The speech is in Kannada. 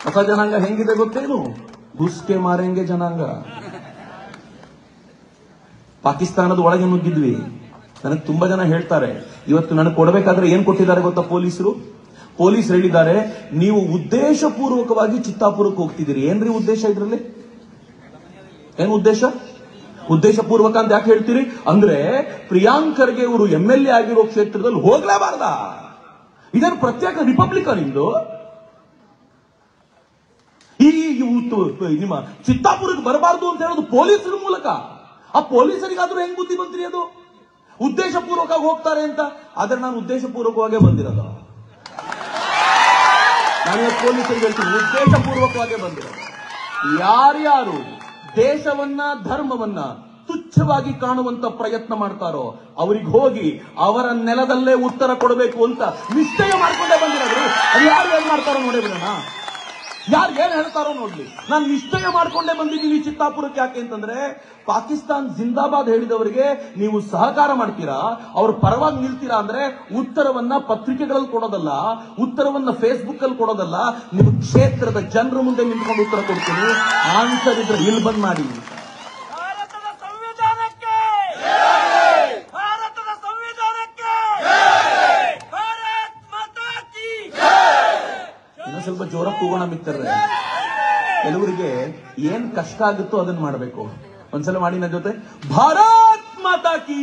ಹೊಸ ಜನಾಂಗ ಹೆಂಗಿದೆ ಗೊತ್ತೇನು? ಹುಸ್ಕೆ ಮಾರೆಂಗೆ ಜನಾಂಗ. ಪಾಕಿಸ್ತಾನದ ಒಳಗೆ ನುಗ್ಗಿದ್ವಿ. ನನಗೆ ತುಂಬಾ ಜನ ಹೇಳ್ತಾರೆ, ಇವತ್ತು ನನಗೆ ಕೊಡಬೇಕಾದ್ರೆ ಏನ್ ಕೊಟ್ಟಿದ್ದಾರೆ ಗೊತ್ತಾ ಪೊಲೀಸರು ಹೇಳಿದ್ದಾರೆ, ನೀವು ಉದ್ದೇಶಪೂರ್ವಕವಾಗಿ ಚಿತ್ತಾಪುರಕ್ಕೆ ಹೋಗ್ತಿದ್ದೀರಿ. ಏನ್ರಿ ಉದ್ದೇಶ ಇದ್ರಲ್ಲಿ? ಏನ್ ಉದ್ದೇಶಪೂರ್ವಕ ಅಂತ ಯಾಕೆ ಹೇಳ್ತೀರಿ ಅಂದ್ರೆ, ಪ್ರಿಯಾಂಕ್ ಖರ್ಗೆ ಅವರು MLA ಆಗಿರೋ ಕ್ಷೇತ್ರದಲ್ಲಿ ಹೋಗ್ಲೇಬಾರ್ದ? ಇದನ್ನು ಪ್ರತ್ಯೇಕ ರಿಪಬ್ಲಿಕನ್ ಇಂದು ಈ ನಿಮ್ಮ ಚಿತ್ತಾಪುರಕ್ಕೆ ಬರಬಾರದು ಅಂತ ಹೇಳೋದು ಪೊಲೀಸರ ಮೂಲಕ. ಆ ಪೊಲೀಸರಿಗಾದ್ರೂ ಹೆಂಗ್ ಬುದ್ಧಿ ಬಂತ್ರಿ? ಅದು ಉದ್ದೇಶಪೂರ್ವಕವಾಗಿ ಹೋಗ್ತಾರೆ ಅಂತ. ಆದ್ರೆ ನಾನು ಉದ್ದೇಶಪೂರ್ವಕವಾಗೇ ಬಂದಿರೋದು. ನಾನು ಪೊಲೀಸರಿಗೆ ಹೇಳ್ತೀನಿ, ಉದ್ದೇಶಪೂರ್ವಕವಾಗೇ ಬಂದಿರೋದು. ಯಾರ್ಯಾರು ದೇಶವನ್ನ ಧರ್ಮವನ್ನ ತುಚ್ಛವಾಗಿ ಕಾಣುವಂತ ಪ್ರಯತ್ನ ಮಾಡ್ತಾರೋ ಅವರಿಗೆ ಹೋಗಿ ಅವರ ನೆಲದಲ್ಲೇ ಉತ್ತರ ಕೊಡಬೇಕು ಅಂತ ನಿಶ್ಚಯ ಮಾಡ್ಕೊಂಡೇ ಬಂದಿರೋದು. ಅದು ಯಾರು ಏನ್ ಮಾಡ್ತಾರೋ ನೋಡಿ ಬಿಡೋಣ, ಯಾರು ಏನ್ ಹೇಳ್ತಾರೋ ನೋಡ್ಲಿ. ನಾನು ನಿಶ್ಚಯ ಮಾಡ್ಕೊಂಡೇ ಬಂದಿದ್ದೀನಿ ಚಿತ್ತಾಪುರಕ್ಕೆ. ಯಾಕೆ ಅಂತಂದ್ರೆ, ಪಾಕಿಸ್ತಾನ್ ಜಿಂದಾಬಾದ್ ಹೇಳಿದವರಿಗೆ ನೀವು ಸಹಕಾರ ಮಾಡ್ತೀರಾ, ಅವ್ರ ಪರವಾಗಿ ನಿಲ್ತೀರಾ ಅಂದ್ರೆ ಉತ್ತರವನ್ನ ಪತ್ರಿಕೆಗಳಲ್ಲಿ ಕೊಡೋದಲ್ಲ, ಉತ್ತರವನ್ನ ಫೇಸ್ಬುಕ್ ಅಲ್ಲಿ ಕೊಡೋದಲ್ಲ, ನಿಮ್ಮ ಕ್ಷೇತ್ರದ ಜನರ ಮುಂದೆ ನಿಂತ್ಕೊಂಡು ಉತ್ತರ ಕೊಡ್ತೀನಿ. ಆನ್ಸರ್ ಇದ್ರೆ ಇಲ್ಲಿ ಬಂದ್ ಮಾಡಿ. ಸ್ವಲ್ಪ ಜೋರ ಕೂಗೋಣ ಮಿತ್ರರೇ. ಕೆಲವರಿಗೆ ಏನ್ ಕಷ್ಟ ಆಗುತ್ತೋ ಅದನ್ನ ಮಾಡಬೇಕು. ಒಂದ್ಸಲ ಮಾಡಿ ನನ್ನ ಜೊತೆ, ಭಾರತ್ ಮಾತಾ ಕೀ.